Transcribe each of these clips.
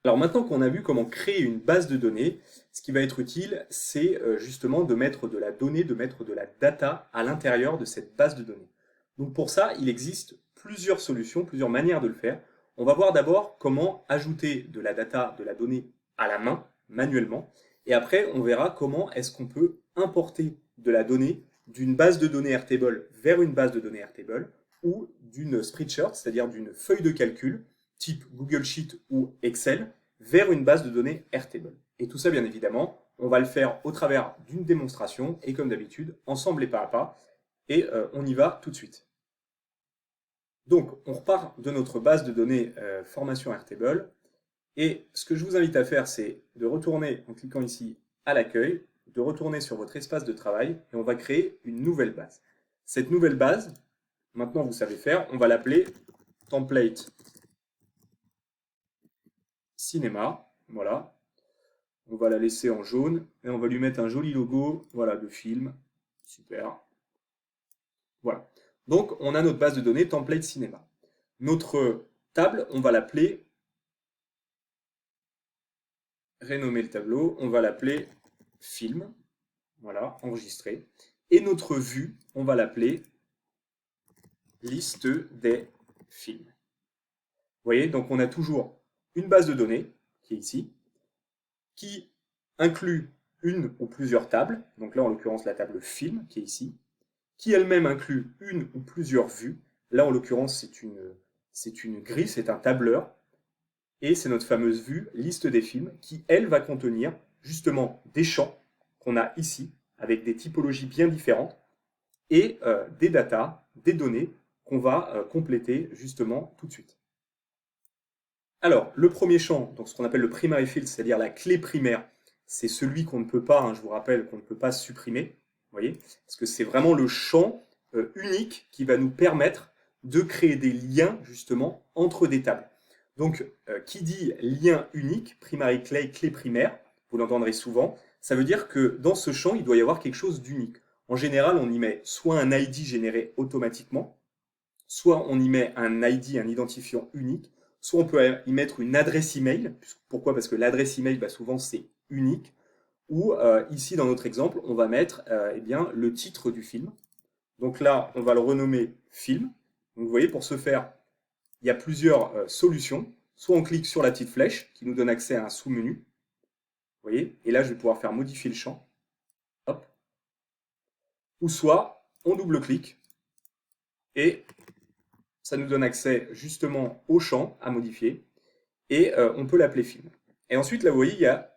Alors maintenant qu'on a vu comment créer une base de données, ce qui va être utile, c'est justement de mettre de la donnée, de mettre de la data à l'intérieur de cette base de données. Donc pour ça, il existe plusieurs solutions, plusieurs manières de le faire. On va voir d'abord comment ajouter de la data, de la donnée à la main, manuellement. Et après, on verra comment est-ce qu'on peut importer de la donnée d'une base de données Airtable vers une base de données Airtable ou d'une spreadsheet, c'est-à-dire d'une feuille de calcul type Google Sheet ou Excel vers une base de données Airtable. Et tout ça, bien évidemment, on va le faire au travers d'une démonstration et comme d'habitude, ensemble et pas à pas. Et on y va tout de suite. Donc, on repart de notre base de données formation Airtable. Et ce que je vous invite à faire, c'est de retourner en cliquant ici à l'accueil, de retourner sur votre espace de travail et on va créer une nouvelle base. Cette nouvelle base, maintenant vous savez faire, on va l'appeler template cinéma. Voilà. On va la laisser en jaune et on va lui mettre un joli logo, voilà, de film. Super. Voilà. Donc, on a notre base de données template cinéma. Notre table, on va l'appeler, rénommer le tableau, on va l'appeler film. Voilà, enregistré. Et notre vue, on va l'appeler liste des films. Vous voyez, donc on a toujours une base de données, qui est ici, qui inclut une ou plusieurs tables, donc là en l'occurrence la table film, qui est ici, qui elle-même inclut une ou plusieurs vues. Là, en l'occurrence, c'est une grille, c'est un tableur, et c'est notre fameuse vue liste des films, qui, elle, va contenir justement des champs qu'on a ici, avec des typologies bien différentes, et des datas, des données qu'on va compléter justement tout de suite. Alors, le premier champ, donc ce qu'on appelle le primary field, c'est-à-dire la clé primaire, c'est celui qu'on ne peut pas, hein, je vous rappelle, qu'on ne peut pas supprimer, vous voyez, parce que c'est vraiment le champ unique qui va nous permettre de créer des liens justement entre des tables. Donc, qui dit lien unique, primary clay, clé primaire, vous l'entendrez souvent, ça veut dire que dans ce champ, il doit y avoir quelque chose d'unique. En général, on y met soit un ID généré automatiquement, soit on y met un ID, un identifiant unique, soit on peut y mettre une adresse email. Pourquoi? Parce que l'adresse email, bah, souvent, c'est unique. Ou ici, dans notre exemple, on va mettre eh bien, le titre du film. Donc là, on va le renommer film. Donc vous voyez, pour ce faire, il y a plusieurs solutions. Soit on clique sur la petite flèche qui nous donne accès à un sous-menu. Vous voyez? Et là, je vais pouvoir faire modifier le champ. Hop. Ou soit on double-clique et ça nous donne accès justement au champ à modifier et on peut l'appeler film. Et ensuite, là, vous voyez, il y a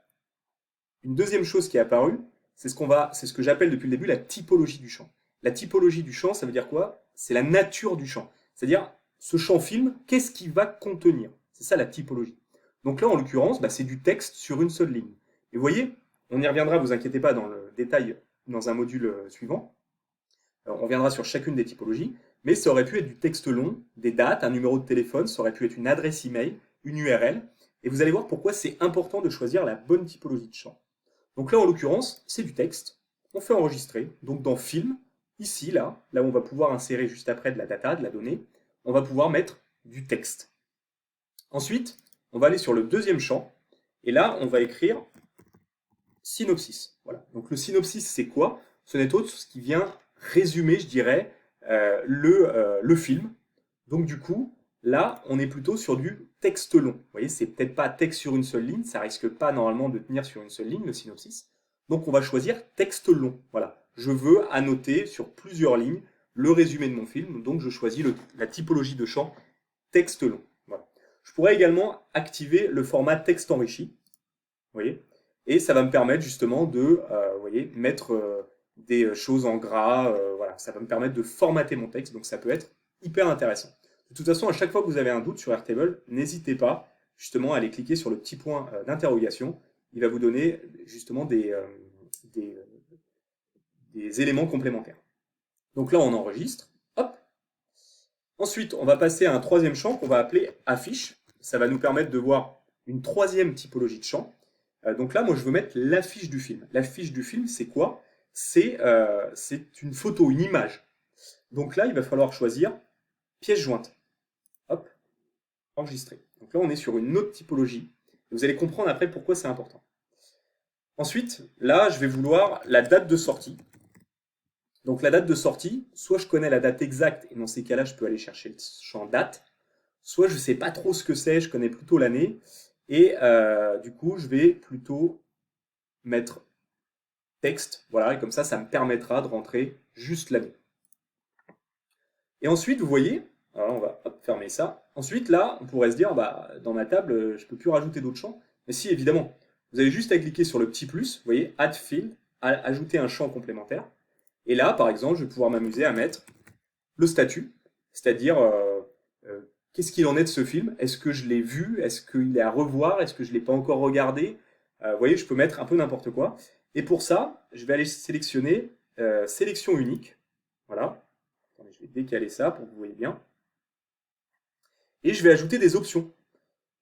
une deuxième chose qui est apparue, c'est ce que j'appelle depuis le début la typologie du champ. La typologie du champ, ça veut dire quoi? C'est la nature du champ. C'est-à-dire, ce champ film, qu'est-ce qu'il va contenir? C'est ça la typologie. Donc là, en l'occurrence, bah, c'est du texte sur une seule ligne. Et vous voyez, on y reviendra, vous inquiétez pas, dans le détail, dans un module suivant. Alors, on reviendra sur chacune des typologies, mais ça aurait pu être du texte long, des dates, un numéro de téléphone, ça aurait pu être une adresse email, une URL, et vous allez voir pourquoi c'est important de choisir la bonne typologie de champ. Donc là, en l'occurrence, c'est du texte, on fait enregistrer, donc dans Film, ici, là où on va pouvoir insérer juste après de la data, de la donnée, on va pouvoir mettre du texte. Ensuite, on va aller sur le deuxième champ, et là, on va écrire synopsis. Voilà. Donc le synopsis, c'est quoi? Ce n'est autre ce qui vient résumer, je dirais, le film. Donc du coup, là, on est plutôt sur du texte long. Vous voyez, c'est peut-être pas texte sur une seule ligne, ça risque pas normalement de tenir sur une seule ligne, le synopsis. Donc on va choisir texte long. Voilà. Je veux annoter sur plusieurs lignes le résumé de mon film, donc je choisis la typologie de champ texte long. Voilà. Je pourrais également activer le format texte enrichi. Vous voyez? Et ça va me permettre justement de vous voyez, mettre des choses en gras. Voilà, ça va me permettre de formater mon texte, donc ça peut être hyper intéressant. De toute façon, à chaque fois que vous avez un doute sur Airtable, n'hésitez pas justement à aller cliquer sur le petit point d'interrogation. Il va vous donner justement des, des éléments complémentaires. Donc là, on enregistre. Hop. Ensuite, on va passer à un troisième champ qu'on va appeler affiche. Ça va nous permettre de voir une troisième typologie de champ. Donc là, moi, je veux mettre l'affiche du film. L'affiche du film, c'est quoi? C'est une photo, une image. Donc là, il va falloir choisir pièce jointe. Hop, enregistrer. Donc là, on est sur une autre typologie. Vous allez comprendre après pourquoi c'est important. Ensuite, là, je vais vouloir la date de sortie. Donc la date de sortie, soit je connais la date exacte, et dans ces cas-là, je peux aller chercher le champ date, soit je ne sais pas trop ce que c'est, je connais plutôt l'année, et du coup, je vais plutôt mettre texte, voilà, et comme ça me permettra de rentrer juste l'année. Et ensuite, vous voyez, alors on va fermer ça. Ensuite, là, on pourrait se dire, bah, dans ma table, je ne peux plus rajouter d'autres champs. Mais si, évidemment, vous avez juste à cliquer sur le petit plus, vous voyez, Add Field, ajouter un champ complémentaire. Et là, par exemple, je vais pouvoir m'amuser à mettre le statut, c'est-à-dire qu'est-ce qu'il en est de ce film? Est-ce que je l'ai vu? Est-ce qu'il est à revoir? Est-ce que je ne l'ai pas encore regardé? Vous voyez, je peux mettre un peu n'importe quoi. Et pour ça, je vais aller sélectionner sélection unique. Voilà. Attendez, je vais décaler ça pour que vous voyez bien. Et je vais ajouter des options.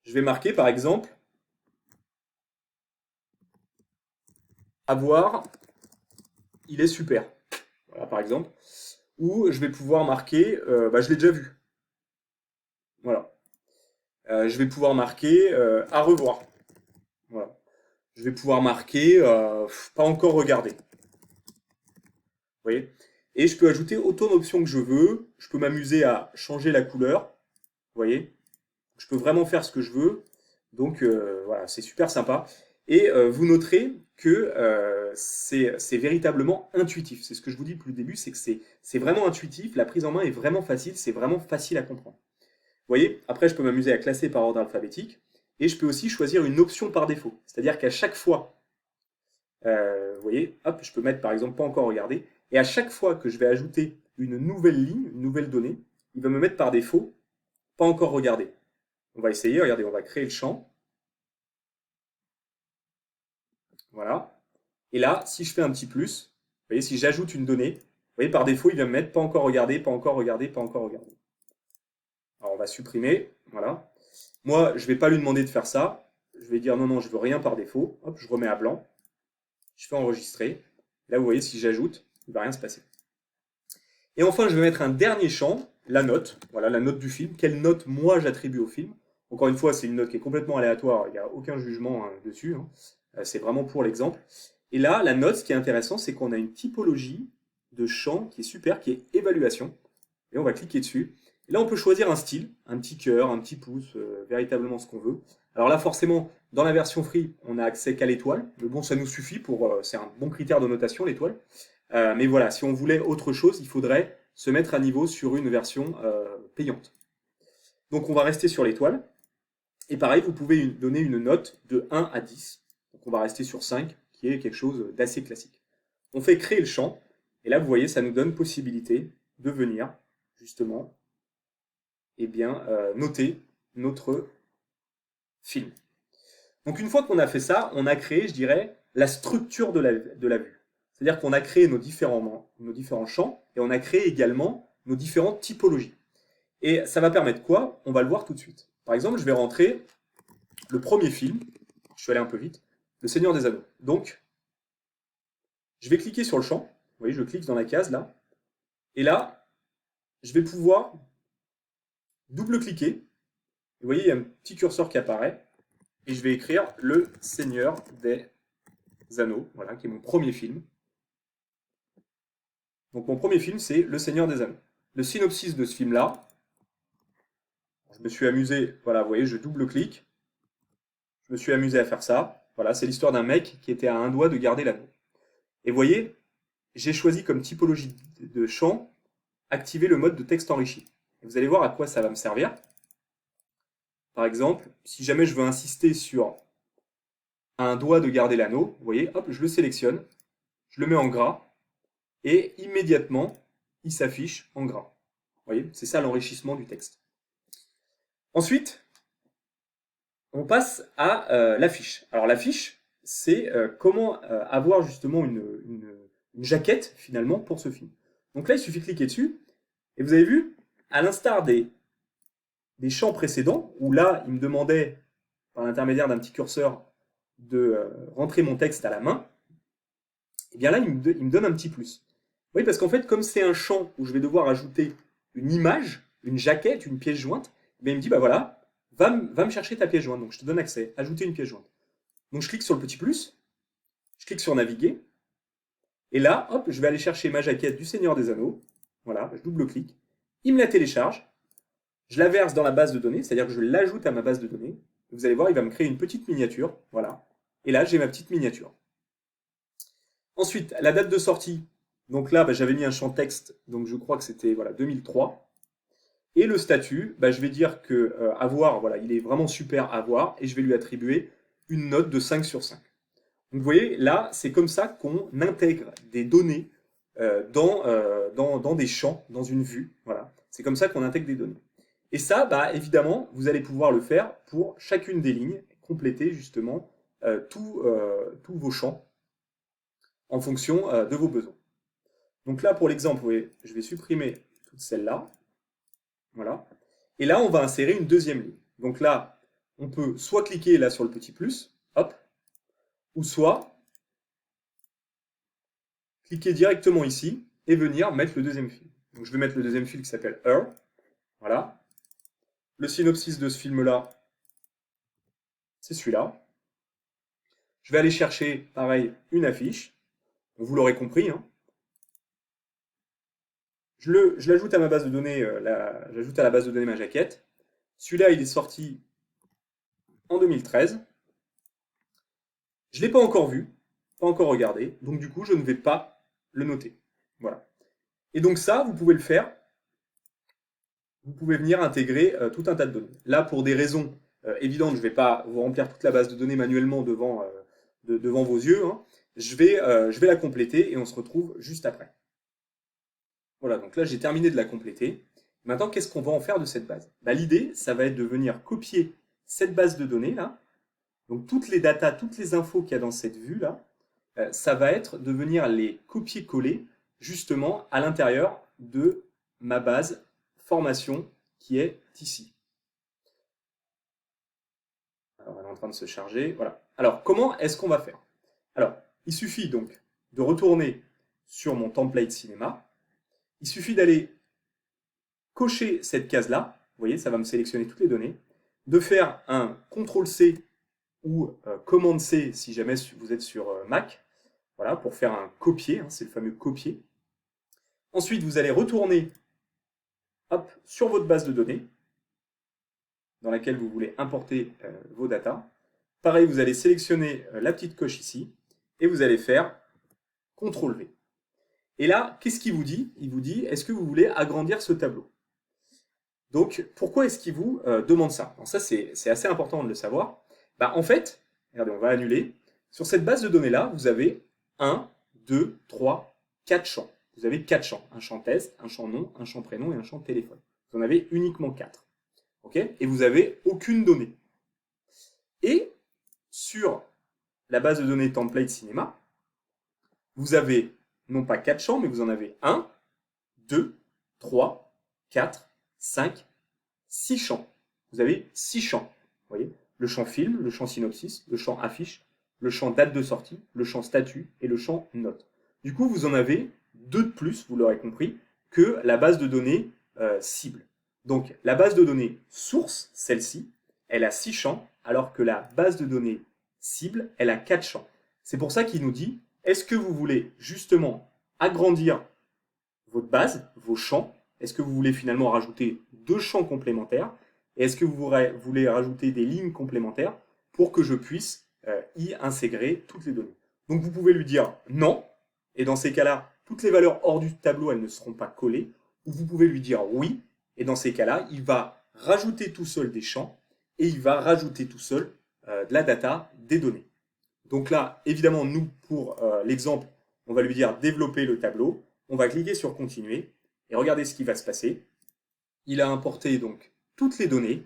Je vais marquer par exemple avoir, il est super. Voilà par exemple. Ou je vais pouvoir marquer bah, je l'ai déjà vu. Voilà. Je vais pouvoir marquer à revoir. Voilà. Je vais pouvoir marquer pas encore regardé. Vous voyez? Et je peux ajouter autant d'options que je veux. Je peux m'amuser à changer la couleur. Vous voyez? Je peux vraiment faire ce que je veux. Donc voilà, c'est super sympa. Et vous noterez que c'est véritablement intuitif. C'est ce que je vous dis depuis le début, c'est que c'est vraiment intuitif. La prise en main est vraiment facile. C'est vraiment facile à comprendre. Vous voyez? Après, je peux m'amuser à classer par ordre alphabétique. Et je peux aussi choisir une option par défaut. C'est-à-dire qu'à chaque fois, vous voyez, hop, je peux mettre par exemple pas encore regardé. Et à chaque fois que je vais ajouter une nouvelle ligne, une nouvelle donnée, il va me mettre par défaut pas encore regardé. On va essayer, regardez, on va créer le champ. Voilà. Et là, si je fais un petit plus, vous voyez, si j'ajoute une donnée, vous voyez, par défaut, il va me mettre pas encore regardé, pas encore regardé, pas encore regardé. Alors on va supprimer, voilà. Moi, je ne vais pas lui demander de faire ça. Je vais dire non, non, je veux rien par défaut. Hop, je remets à blanc. Je fais enregistrer. Là, vous voyez, si j'ajoute, il ne va rien se passer. Et enfin, je vais mettre un dernier champ, la note. Voilà, la note du film. Quelle note, moi, j'attribue au film. Encore une fois, c'est une note qui est complètement aléatoire. Il n'y a aucun jugement dessus. C'est vraiment pour l'exemple. Et là, la note, ce qui est intéressant, c'est qu'on a une typologie de champ qui est super, qui est évaluation. Et on va cliquer dessus. Et là, on peut choisir un style, un petit cœur, un petit pouce, véritablement ce qu'on veut. Alors là, forcément, dans la version free, on n'a accès qu'à l'étoile. Mais bon, ça nous suffit pour. C'est un bon critère de notation, l'étoile. Mais voilà, si on voulait autre chose, il faudrait se mettre à niveau sur une version payante. Donc on va rester sur l'étoile. Et pareil, vous pouvez donner une note de 1 à 10. Donc on va rester sur 5, qui est quelque chose d'assez classique. On fait créer le champ. Et là, vous voyez, ça nous donne possibilité de venir, justement, eh bien, noter notre film. Donc une fois qu'on a fait ça, on a créé, je dirais, la structure de la vue. C'est-à-dire qu'on a créé nos différents champs et on a créé également nos différentes typologies. Et ça va permettre quoi? On va le voir tout de suite. Par exemple, je vais rentrer le premier film, je vais aller un peu vite, Le Seigneur des Anneaux. Donc, je vais cliquer sur le champ, vous voyez, je clique dans la case là, et là, je vais pouvoir double-cliquer. Vous voyez, il y a un petit curseur qui apparaît, et je vais écrire Le Seigneur des Anneaux, voilà, qui est mon premier film. Donc mon premier film, c'est Le Seigneur des Anneaux. Le synopsis de ce film-là, je me suis amusé, voilà, vous voyez, je double-clique, je me suis amusé à faire ça. Voilà, c'est l'histoire d'un mec qui était à un doigt de garder l'anneau. Et vous voyez, j'ai choisi comme typologie de champ, activer le mode de texte enrichi. Et vous allez voir à quoi ça va me servir. Par exemple, si jamais je veux insister sur un doigt de garder l'anneau, vous voyez, hop, je le sélectionne, je le mets en gras, et immédiatement, il s'affiche en gras. Vous voyez, c'est ça l'enrichissement du texte. Ensuite, on passe à l'affiche. Alors l'affiche, c'est comment avoir justement une jaquette finalement pour ce film. Donc là, il suffit de cliquer dessus, et vous avez vu, à l'instar des champs précédents, où là, il me demandait, par l'intermédiaire d'un petit curseur, de rentrer mon texte à la main, et bien là, il me donne un petit plus. Oui, parce qu'en fait, comme c'est un champ où je vais devoir ajouter une image, une jaquette, une pièce jointe, il me dit, bah voilà, va me chercher ta pièce jointe. Donc je te donne accès, ajouter une pièce jointe. Donc je clique sur le petit plus, je clique sur naviguer, et là, hop, je vais aller chercher ma jaquette du Seigneur des Anneaux. Voilà, je double-clique, il me la télécharge, je la verse dans la base de données, c'est-à-dire que je l'ajoute à ma base de données. Vous allez voir, il va me créer une petite miniature, voilà. Et là, j'ai ma petite miniature. Ensuite, la date de sortie. Donc là, j'avais mis un champ texte, donc je crois que c'était voilà, 2003. Et le statut, je vais dire que à voir, voilà, il est vraiment super à voir, et je vais lui attribuer une note de 5 sur 5. Donc vous voyez, là, c'est comme ça qu'on intègre des données dans des champs, dans une vue. Voilà. C'est comme ça qu'on intègre des données. Et ça, évidemment, vous allez pouvoir le faire pour chacune des lignes, compléter justement tous vos champs en fonction de vos besoins. Donc là, pour l'exemple, vous voyez, je vais supprimer toutes celles-là. Voilà. Et là, on va insérer une deuxième ligne. Donc là, on peut soit cliquer là sur le petit plus, hop, ou soit cliquer directement ici et venir mettre le deuxième fil. Donc je vais mettre le deuxième fil qui s'appelle Her. Voilà. Le synopsis de ce film-là, c'est celui-là. Je vais aller chercher, pareil, une affiche. Vous l'aurez compris. Hein. Je l'ajoute à ma base de données, j'ajoute à la base de données ma jaquette. Celui-là, il est sorti en 2013. Je ne l'ai pas encore vu, pas encore regardé, donc du coup, je ne vais pas le noter. Voilà. Et donc ça, vous pouvez le faire. Vous pouvez venir intégrer tout un tas de données. Là, pour des raisons évidentes, je ne vais pas vous remplir toute la base de données manuellement devant vos yeux. Hein. Je vais la compléter et on se retrouve juste après. Voilà, donc là, j'ai terminé de la compléter. Maintenant, qu'est-ce qu'on va en faire de cette base? L'idée, ça va être de venir copier cette base de données là. Donc toutes les datas, toutes les infos qu'il y a dans cette vue là, ça va être de venir les copier-coller justement à l'intérieur de ma base formation qui est ici. Alors elle est en train de se charger, voilà. Alors comment est-ce qu'on va faire? Alors il suffit donc de retourner sur mon template cinéma, il suffit d'aller cocher cette case-là, vous voyez, ça va me sélectionner toutes les données, de faire un CTRL-C ou Command-C si jamais vous êtes sur Mac, voilà, pour faire un copier, hein, c'est le fameux copier. Ensuite, vous allez retourner hop, sur votre base de données, dans laquelle vous voulez importer vos datas. Pareil, vous allez sélectionner la petite coche ici, et vous allez faire CTRL-V. Et là, qu'est-ce qu'il vous dit? Il vous dit, est-ce que vous voulez agrandir ce tableau? Donc, pourquoi est-ce qu'il vous demande ça? Alors ça, c'est assez important de le savoir. En fait, regardez, on va annuler. Sur cette base de données-là, vous avez 1, 2, 3, 4 champs. Vous avez 4 champs. Un champ test, un champ nom, un champ prénom et un champ téléphone. Vous en avez uniquement 4. Okay, et vous n'avez aucune donnée. Et sur la base de données template cinéma, vous avez non pas 4 champs, mais vous en avez 1, 2, 3, 4, 5, 6 champs. Vous avez 6 champs. Vous voyez, le champ film, le champ synopsis, le champ affiche, le champ date de sortie, le champ statut et le champ note. Du coup, vous en avez 2 de plus, vous l'aurez compris, que la base de données cible. Donc, la base de données source, celle-ci, elle a 6 champs, alors que la base de données cible, elle a 4 champs. C'est pour ça qu'il nous dit, est-ce que vous voulez justement agrandir votre base, vos champs? Est-ce que vous voulez finalement rajouter 2 champs complémentaires? Et est-ce que vous voulez rajouter des lignes complémentaires pour que je puisse y intégrer toutes les données? Donc vous pouvez lui dire non, et dans ces cas-là, toutes les valeurs hors du tableau, elles ne seront pas collées. Ou vous pouvez lui dire oui, et dans ces cas-là, il va rajouter tout seul des champs, et il va rajouter tout seul de la data, des données. Donc là, évidemment, nous, pour l'exemple, on va lui dire développer le tableau. On va cliquer sur continuer, et regardez ce qui va se passer. Il a importé donc toutes les données,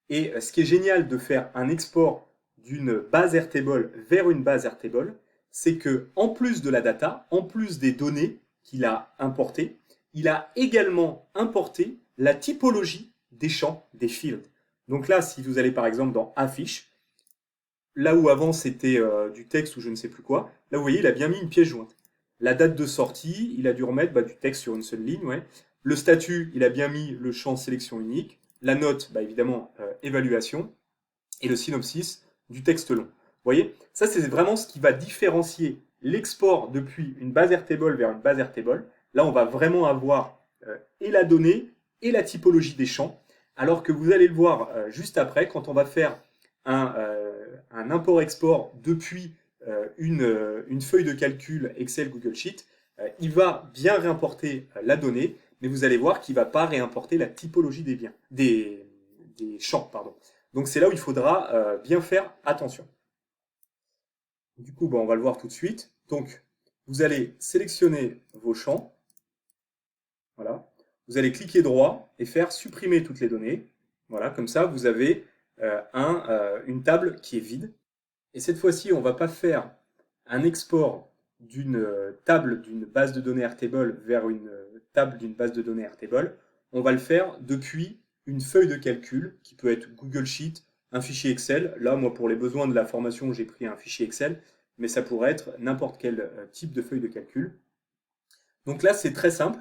et ce qui est génial de faire un export d'une base Airtable vers une base Airtable, c'est que en plus de la data, en plus des données qu'il a importées, il a également importé la typologie des champs, des fields. Donc là, si vous allez par exemple dans affiche, là où avant c'était du texte ou je ne sais plus quoi, là vous voyez, il a bien mis une pièce jointe. La date de sortie, il a dû remettre du texte sur une seule ligne. Ouais. Le statut, il a bien mis le champ sélection unique. La note, bah, évidemment, évaluation. Et le synopsis du texte long. Vous voyez, ça c'est vraiment ce qui va différencier l'export depuis une base Airtable vers une base Airtable. Là, on va vraiment avoir et la donnée et la typologie des champs, alors que vous allez le voir juste après, quand on va faire un import-export depuis une feuille de calcul Excel Google Sheet, il va bien réimporter la donnée, mais vous allez voir qu'il ne va pas réimporter la typologie des champs. Pardon. Donc c'est là où il faudra bien faire attention. Du coup, on va le voir tout de suite. Donc, vous allez sélectionner vos champs. Voilà. Vous allez cliquer droit et faire supprimer toutes les données. Voilà, comme ça, vous avez une table qui est vide. Et cette fois-ci, on ne va pas faire un export d'une table d'une base de données Airtable vers une table d'une base de données Airtable. On va le faire depuis une feuille de calcul qui peut être Google Sheet, un fichier Excel. Là, moi, pour les besoins de la formation, j'ai pris un fichier Excel, mais ça pourrait être n'importe quel type de feuille de calcul. Donc là, c'est très simple.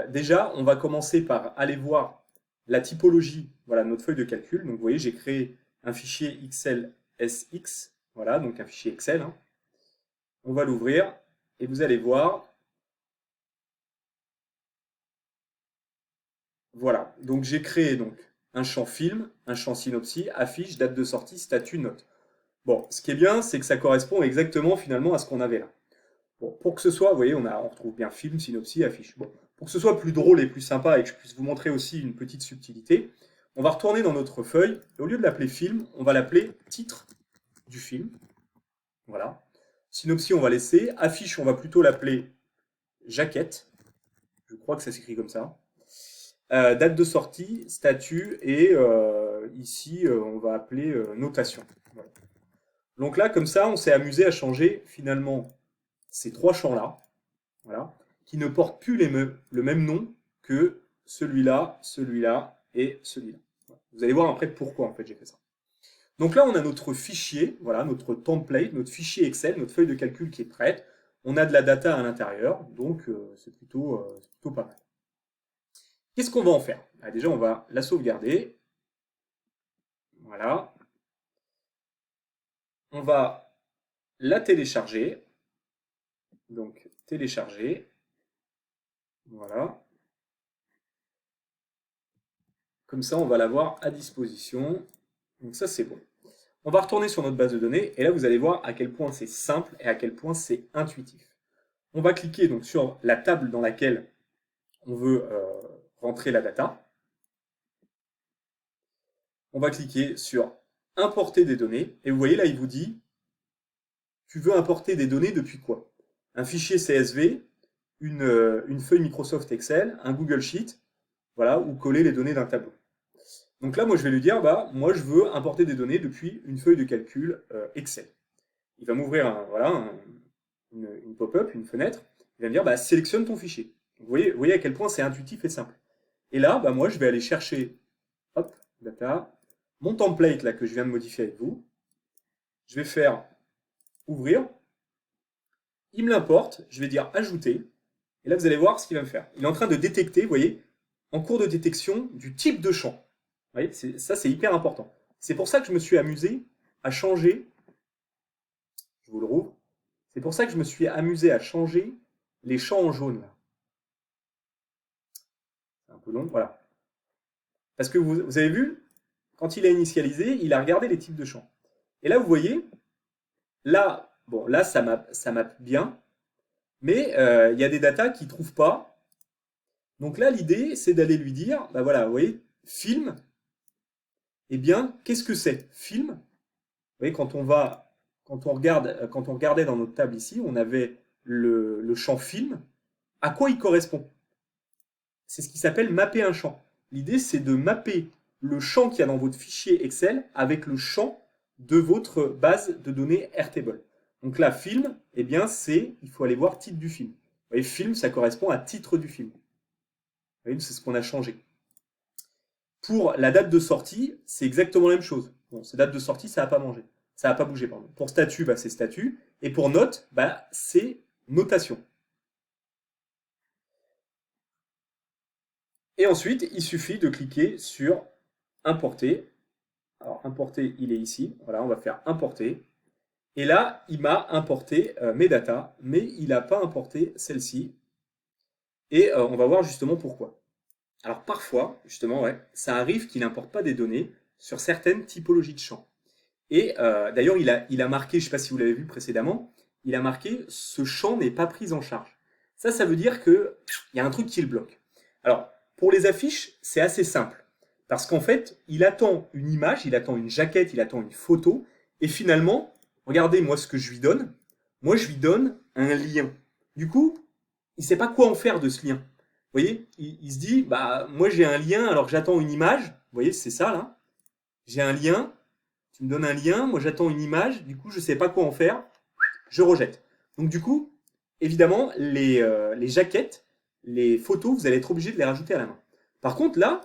Déjà, on va commencer par aller voir la typologie, voilà, notre feuille de calcul. Donc vous voyez, j'ai créé un fichier XLSX, voilà, donc un fichier Excel. Hein. On va l'ouvrir et vous allez voir. Voilà, donc j'ai créé donc un champ film, un champ synopsis, affiche, date de sortie, statut, note. Bon, ce qui est bien, c'est que ça correspond exactement finalement à ce qu'on avait là. Bon, pour que ce soit, vous voyez, on retrouve bien film, synopsis, affiche. Bon, pour que ce soit plus drôle et plus sympa et que je puisse vous montrer aussi une petite subtilité, on va retourner dans notre feuille. Et au lieu de l'appeler film, on va l'appeler titre du film. Voilà. Synopsis, on va laisser. Affiche, on va plutôt l'appeler jaquette. Je crois que ça s'écrit comme ça. Date de sortie, statut, et ici, on va appeler notation. Voilà. Donc là, comme ça, on s'est amusé à changer finalement ces trois champs-là, voilà, qui ne portent plus le même nom que celui-là, celui-là et celui-là. Voilà. Vous allez voir après pourquoi en fait j'ai fait ça. Donc là, on a notre fichier, voilà, notre template, notre fichier Excel, notre feuille de calcul qui est prête. On a de la data à l'intérieur, donc c'est plutôt pas mal. Qu'est-ce qu'on va en faire? Déjà, on va la sauvegarder. Voilà. On va la télécharger. Donc, télécharger. Voilà. Comme ça, on va l'avoir à disposition. Donc ça, c'est bon. On va retourner sur notre base de données. Et là, vous allez voir à quel point c'est simple et à quel point c'est intuitif. On va cliquer donc sur la table dans laquelle on veut rentrer la data. On va cliquer sur importer des données. Et vous voyez là, il vous dit, tu veux importer des données depuis quoi? Un fichier CSV, une feuille Microsoft Excel, un Google Sheet, voilà, ou coller les données d'un tableau. Donc là, moi, je vais lui dire, bah, moi, je veux importer des données depuis une feuille de calcul Excel. Il va m'ouvrir voilà, une pop-up, une fenêtre. Il va me dire, bah, sélectionne ton fichier. Vous voyez à quel point c'est intuitif et simple. Et là, bah, moi, je vais aller chercher, hop, data, mon template là que je viens de modifier avec vous. Je vais faire ouvrir. Il me l'importe. Je vais dire ajouter. Et là, vous allez voir ce qu'il va me faire. Il est en train de détecter, vous voyez, en cours de détection du type de champ. Vous voyez, ça, c'est hyper important. C'est pour ça que je me suis amusé à changer. Je vous le rouvre. C'est pour ça que je me suis amusé à changer les champs en jaune. C'est un peu long, voilà. Parce que vous avez vu, quand il a initialisé, il a regardé les types de champs. Et là, vous voyez, là, bon, là, ça mappe bien, mais il y a des datas qu'il ne trouve pas. Donc là, l'idée, c'est d'aller lui dire, bah voilà, vous voyez, film, eh bien, qu'est-ce que c'est? Film, vous voyez, quand on regardait dans notre table ici, on avait le champ film. À quoi il correspond? C'est ce qui s'appelle mapper un champ. L'idée, c'est de mapper le champ qu'il y a dans votre fichier Excel avec le champ de votre base de données Airtable. Donc là, film, eh bien, il faut aller voir titre du film. Vous voyez, film, ça correspond à titre du film. Vous voyez, c'est ce qu'on a changé. Pour la date de sortie, c'est exactement la même chose. Bon, cette date de sortie, ça n'a pas mangé. Ça n'a pas bougé, pardon. Pour statut, bah, c'est statut. Et pour note, bah, c'est notation. Et ensuite, il suffit de cliquer sur importer. Alors, importer, il est ici. Voilà, on va faire importer. Et là, il m'a importé mes datas, mais il n'a pas importé celle-ci. Et on va voir justement pourquoi. Alors parfois, justement, ouais, ça arrive qu'il n'importe pas des données sur certaines typologies de champs. Et d'ailleurs, il a marqué, je ne sais pas si vous l'avez vu précédemment, il a marqué ce champ n'est pas pris en charge. Ça veut dire qu'il y a un truc qui le bloque. Alors, pour les affiches, c'est assez simple. Parce qu'en fait, il attend une image, il attend une jaquette, il attend une photo. Et finalement, regardez moi ce que je lui donne. Moi, je lui donne un lien. Du coup, il ne sait pas quoi en faire de ce lien. Vous voyez, il se dit, bah, moi j'ai un lien alors que j'attends une image. Vous voyez, c'est ça là. J'ai un lien, tu me donnes un lien, moi j'attends une image, du coup je ne sais pas quoi en faire, je rejette. Donc du coup, évidemment, les jaquettes, les photos, vous allez être obligé de les rajouter à la main. Par contre là,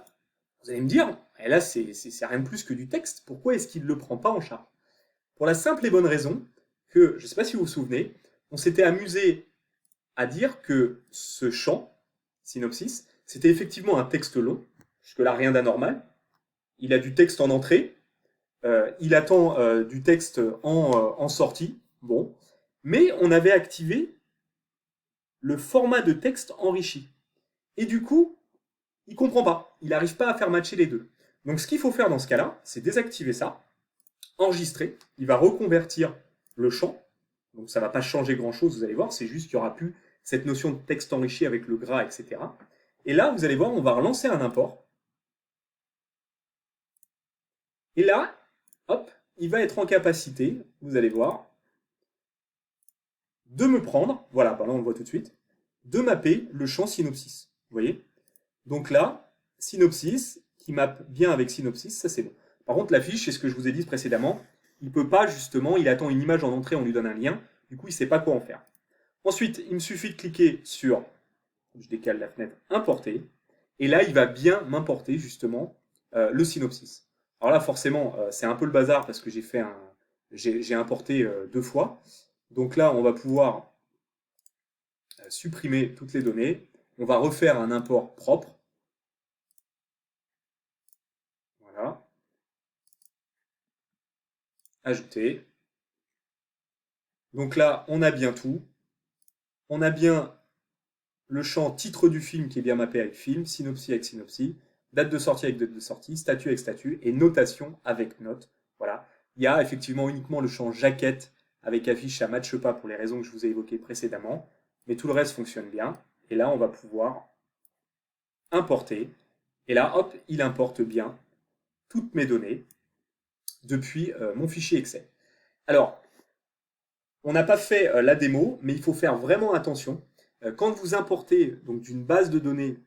vous allez me dire, et là c'est rien de plus que du texte, pourquoi est-ce qu'il ne le prend pas en charge? Pour la simple et bonne raison que, je ne sais pas si vous vous souvenez, on s'était amusé à dire que ce champ, synopsis, c'était effectivement un texte long, jusque-là rien d'anormal. Il a du texte en entrée, il attend du texte en sortie, bon, mais on avait activé le format de texte enrichi. Et du coup, il ne comprend pas, il n'arrive pas à faire matcher les deux. Donc ce qu'il faut faire dans ce cas-là, c'est désactiver ça, enregistrer, il va reconvertir le champ, donc ça ne va pas changer grand-chose, vous allez voir, c'est juste qu'il n'y aura plus cette notion de texte enrichi avec le gras, etc. Et là, vous allez voir, on va relancer un import. Et là, hop, il va être en capacité, vous allez voir, de me prendre, voilà, bah là on le voit tout de suite, de mapper le champ synopsis. Vous voyez? Donc là, synopsis, qui mappe bien avec synopsis, ça c'est bon. Par contre, la fiche, c'est ce que je vous ai dit précédemment, il ne peut pas justement, il attend une image en entrée, on lui donne un lien, du coup il ne sait pas quoi en faire. Ensuite, il me suffit de cliquer sur, je décale la fenêtre, importer, et là il va bien m'importer justement le synopsis. Alors là, forcément, c'est un peu le bazar parce que j'ai importé deux fois. Donc là, on va pouvoir supprimer toutes les données. On va refaire un import propre. Voilà. Ajouter. Donc là, on a bien tout. On a bien le champ titre du film qui est bien mappé avec film, synopsis avec synopsis, date de sortie avec date de sortie, statut avec statut et notation avec note. Voilà. Il y a effectivement uniquement le champ jaquette avec affiche, ça ne matche pas pour les raisons que je vous ai évoquées précédemment, mais tout le reste fonctionne bien. Et là, on va pouvoir importer. Et là, hop, il importe bien toutes mes données depuis mon fichier Excel. Alors, on n'a pas fait la démo, mais il faut faire vraiment attention. Quand vous importez donc d'une base de données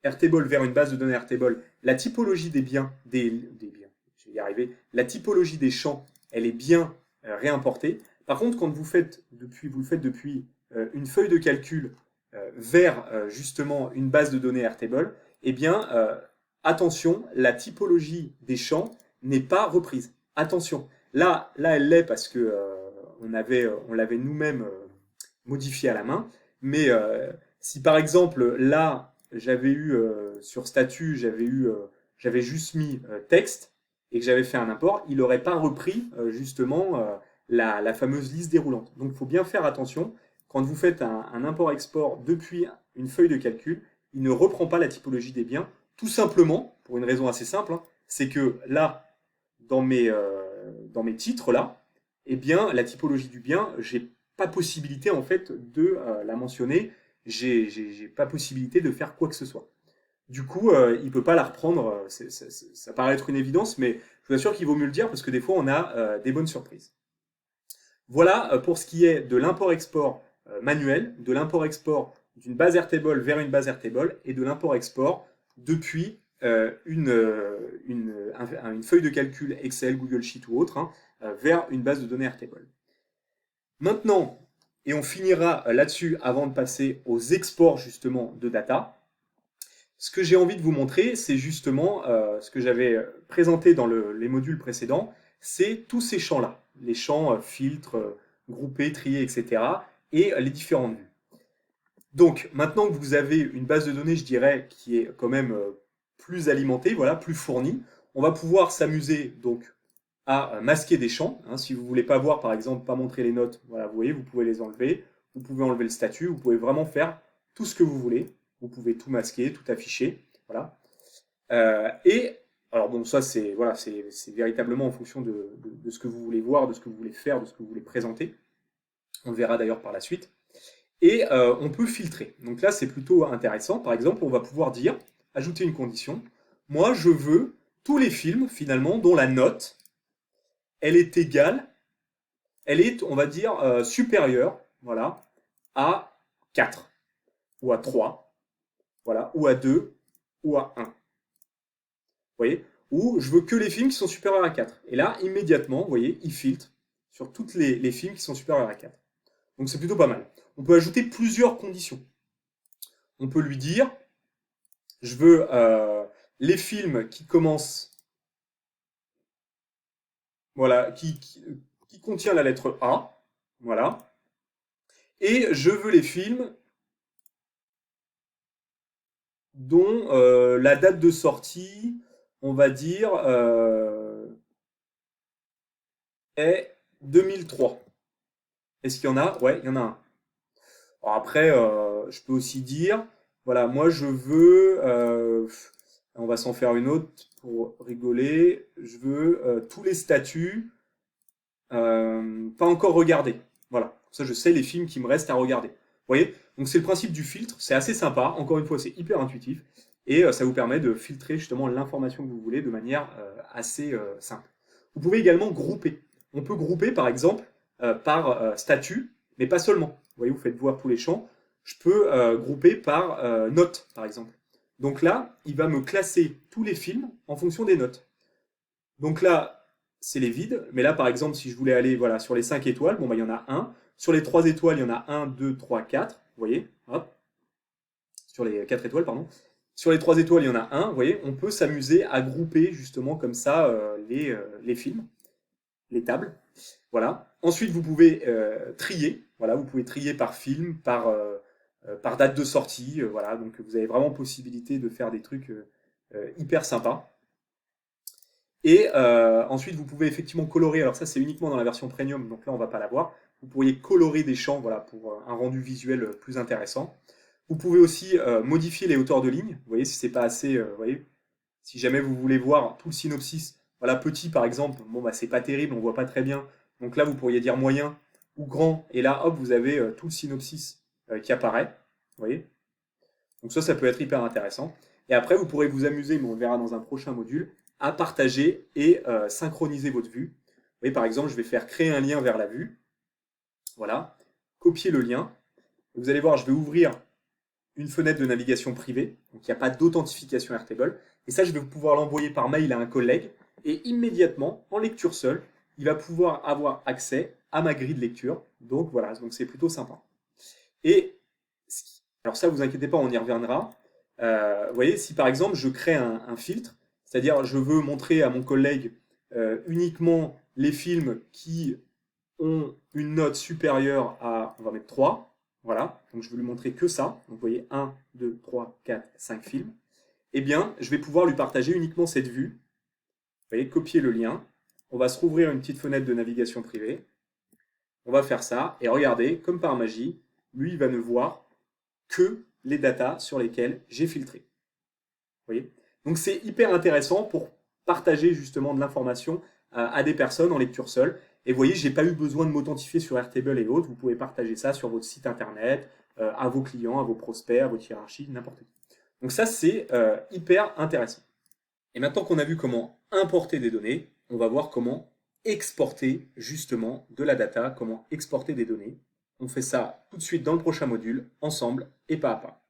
Airtable vers une base de données Airtable, la typologie des biens, je vais y arriver, la typologie des champs, elle est bien réimportée. Par contre, quand vous le faites depuis une feuille de calcul vers justement une base de données Airtable, eh bien, attention, la typologie des champs n'est pas reprise. Attention, là elle l'est parce que on l'avait nous-mêmes modifié à la main, mais si par exemple là j'avais eu sur statut, j'avais juste mis texte et que j'avais fait un import, il n'aurait pas repris justement la fameuse liste déroulante. Donc il faut bien faire attention, quand vous faites un import-export depuis une feuille de calcul, il ne reprend pas la typologie des biens, tout simplement, pour une raison assez simple, hein, c'est que là, dans mes titres, là, eh bien, la typologie du bien, j'ai pas possibilité en fait de la mentionner, j'ai pas possibilité de faire quoi que ce soit. Du coup, il peut pas la reprendre, ça paraît être une évidence, mais je vous assure qu'il vaut mieux le dire parce que des fois on a des bonnes surprises. Voilà pour ce qui est de l'import-export manuel, de l'import-export d'une base Airtable vers une base Airtable et de l'import-export depuis une feuille de calcul Excel, Google Sheet ou autre hein, vers une base de données Airtable. Maintenant, et on finira là-dessus avant de passer aux exports justement de data, ce que j'ai envie de vous montrer, c'est justement ce que j'avais présenté dans les modules précédents, c'est tous ces champs-là, les champs filtres, groupés, triés, etc. et les différentes vues. Donc, maintenant que vous avez une base de données, je dirais, qui est quand même plus alimentée, voilà, plus fournie, on va pouvoir s'amuser donc à masquer des champs. Hein. Si vous ne voulez pas voir, par exemple, pas montrer les notes, voilà, vous voyez, vous pouvez les enlever. Vous pouvez enlever le statut. Vous pouvez vraiment faire tout ce que vous voulez. Vous pouvez tout masquer, tout afficher. Voilà. Et alors bon, ça c'est voilà, c'est véritablement en fonction de ce que vous voulez voir, de ce que vous voulez faire, de ce que vous voulez présenter. On le verra d'ailleurs par la suite. Et on peut filtrer. Donc là, c'est plutôt intéressant. Par exemple, on va pouvoir dire, ajouter une condition. Moi, je veux tous les films, finalement, dont la note, elle est égale, elle est, on va dire, supérieure, voilà, à 4, ou à 3, voilà, ou à 2, ou à 1. Vous voyez? Ou je veux que les films qui sont supérieurs à 4. Et là, immédiatement, vous voyez, il filtre sur tous les films qui sont supérieurs à 4. Donc c'est plutôt pas mal. On peut ajouter plusieurs conditions. On peut lui dire, je veux les films qui commencent, voilà, qui contient la lettre A, voilà, et je veux les films dont la date de sortie, on va dire, est 2003. Est-ce qu'il y en a? Ouais, il y en a un. Alors après, je peux aussi dire, voilà, moi je veux, on va s'en faire une autre pour rigoler, je veux tous les statuts pas encore regardés. Voilà, ça je sais les films qui me restent à regarder. Vous voyez? Donc c'est le principe du filtre, c'est assez sympa, encore une fois c'est hyper intuitif, et ça vous permet de filtrer justement l'information que vous voulez de manière assez simple. Vous pouvez également grouper. On peut grouper par exemple par statut, mais pas seulement. Vous voyez, vous faites voir tous les champs. Je peux grouper par notes, par exemple. Donc là, il va me classer tous les films en fonction des notes. Donc là, c'est les vides. Mais là, par exemple, si je voulais aller voilà, sur les 5 étoiles, bon, bah, il y en a un. Sur les 3 étoiles, il y en a 1, 2, 3, 4. Vous voyez? Hop. Sur les 4 étoiles, pardon. Sur les 3 étoiles, il y en a un. Vous voyez? On peut s'amuser à grouper justement comme ça les films, les tables. Voilà. Ensuite, vous pouvez trier. Voilà, vous pouvez trier par film, par date de sortie. Voilà, donc vous avez vraiment possibilité de faire des trucs hyper sympas. Et ensuite, vous pouvez effectivement colorer. Alors ça, c'est uniquement dans la version premium, donc là, on ne va pas l'avoir. Vous pourriez colorer des champs, voilà, pour un rendu visuel plus intéressant. Vous pouvez aussi modifier les hauteurs de ligne. Vous voyez, si c'est pas assez, vous voyez, si jamais vous voulez voir tout le synopsis, voilà, petit par exemple, bon bah c'est pas terrible, on voit pas très bien. Donc là, vous pourriez dire moyen ou grand, et là, hop, vous avez tout le synopsis qui apparaît. Vous voyez? Donc ça peut être hyper intéressant. Et après, vous pourrez vous amuser, mais on le verra dans un prochain module, à partager et synchroniser votre vue. Vous voyez, par exemple, je vais faire créer un lien vers la vue. Voilà, copier le lien. Vous allez voir, je vais ouvrir une fenêtre de navigation privée, donc il n'y a pas d'authentification Airtable, et ça je vais pouvoir l'envoyer par mail à un collègue, et immédiatement, en lecture seule, il va pouvoir avoir accès à ma grille de lecture, donc voilà, donc c'est plutôt sympa. Et, alors ça vous inquiétez pas, on y reviendra, vous voyez, si par exemple je crée un filtre, c'est-à-dire je veux montrer à mon collègue uniquement les films qui ont une note supérieure à, on va mettre 3, voilà, donc je vais lui montrer que ça. Donc vous voyez 1, 2, 3, 4, 5 films. Eh bien, je vais pouvoir lui partager uniquement cette vue. Vous voyez, copier le lien. On va se rouvrir une petite fenêtre de navigation privée. On va faire ça. Et regardez, comme par magie, lui, il va ne voir que les datas sur lesquelles j'ai filtré. Vous voyez? Donc c'est hyper intéressant pour partager justement de l'information à des personnes en lecture seule. Et vous voyez, j'ai pas eu besoin de m'authentifier sur Airtable et autres. Vous pouvez partager ça sur votre site internet, à vos clients, à vos prospects, à votre hiérarchie, n'importe qui. Donc ça, c'est hyper intéressant. Et maintenant qu'on a vu comment importer des données, on va voir comment exporter justement de la data, comment exporter des données. On fait ça tout de suite dans le prochain module, ensemble et pas à pas.